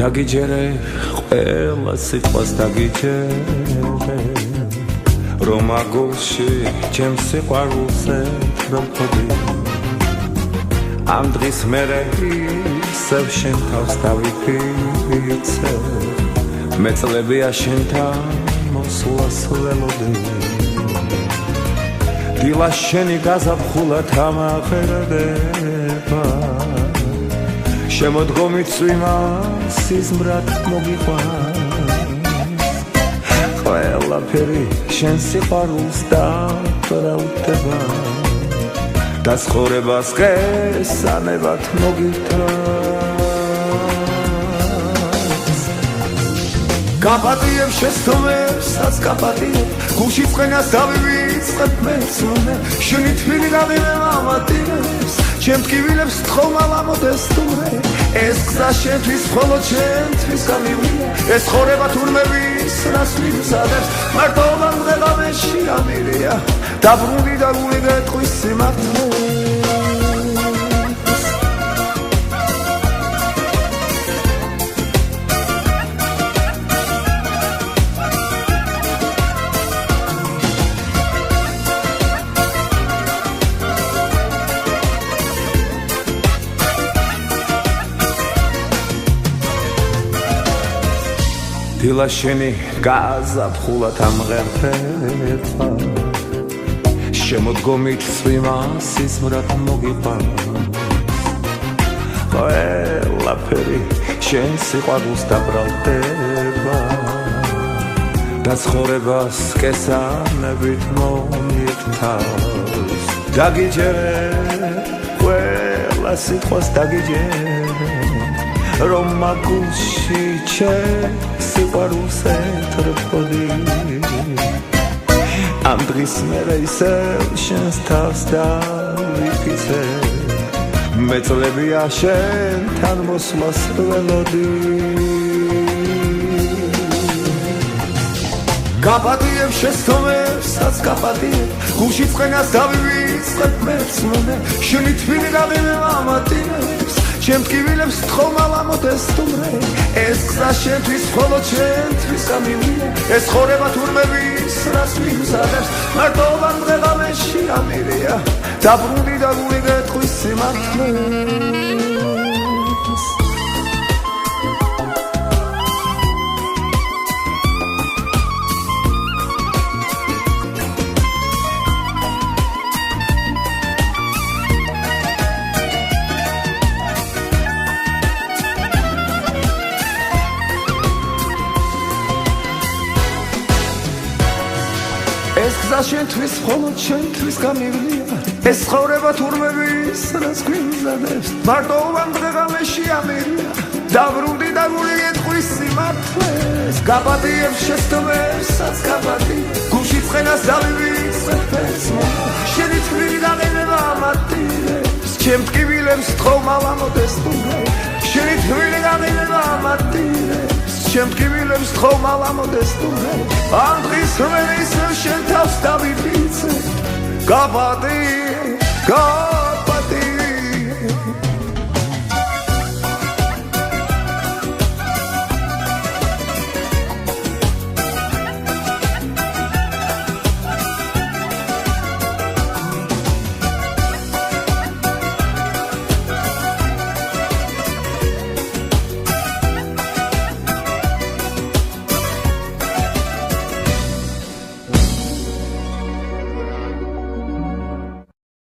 დაგიჯერე ყველა სიტყვას დაგიჯერე რომ აგულში ჩემს სიყვარულზე თრომხოდი ამ დღის მერე ისევ შენ თავს დავიფიცე მეწლებია შენთან მოსვლას ველოდი დილა შენი გაზაფხულად ამაყერდება შემოდგომით წვიმას სიზმრად მოგიყვანს ყველაფერი შენ სიყვარულს დაბრალდება და ცხოვრებას გესანებად მოგიტანს გაპატიებ შეცდომებსაც გაპატიებ გულში წყენას დავივიწყებ მეცნე შენი თბილი გაგინა მამატინებს ჩემ ტკივილებს თხოვნალ ამოდეს თურმე ეს გზა შენთვის მხოლოდ შენთვის გამივიდა ეს ხორება თურმე ვის რას მივზადებს მარტოობა მღება შეამირია დაბრუნდი და გული გეტყვის სიმართლეს დილა შენი გაზაფხულად ამღერდება შემოდგომით წვიმას სიზმრად მოგიყვანს ყველაფერი შენ სიყვარულს დაბრალდება და ცხოვრებას კესანებით მომიტანს დაგიჯერე ყველა სიტყვას დაგიჯერე რომ აგულში ჩემს სიყვარულზე თრფოდი ამ დღის მერე ისევ შენს თავს დავიფიცე მეწლებია შენთან მოსვლას ველოდი გაპატიებ შეცდომებსაც გაპატიებ გულში წყენას დავივიწყებ მეცნე შენი თბილი გაგინა მამატინებს ჩემ ტკივილებს თხოვნალ ამოდეს თურმე ეს გზა შენთვის მხოლოდ შენთვის გამივიდა ეს ხორება თურმე ვის რას მივზადებს მარტოობა მღება შეამირია დაბრუნდი და გული გეტყვის სიმართლეს ეს გზა შენთვის მხოლოდ შენთვის გამივიდა ეს ცხოვრება თურმე ვის რას გვიმზადებს მარტოობა მღება შეამირია დაბრუნდი და გული გეტყვის სიმართლეს გაპატიებ შეცდომებსაც გაპატიებ გულში წყენას დავივიწყებ მეცნე შენი თბილი გაგინება ამატინებს ჩემ ტკივილებს თხოვნალ ამოდეს თურმე შენი თბილი გაგინება ამატინებს ჩემ ტკივილებს თხოვნალ ამოდეს თურმე ამ დღის მერე ისევ შენ თავს დავიფიცე გაპატიებ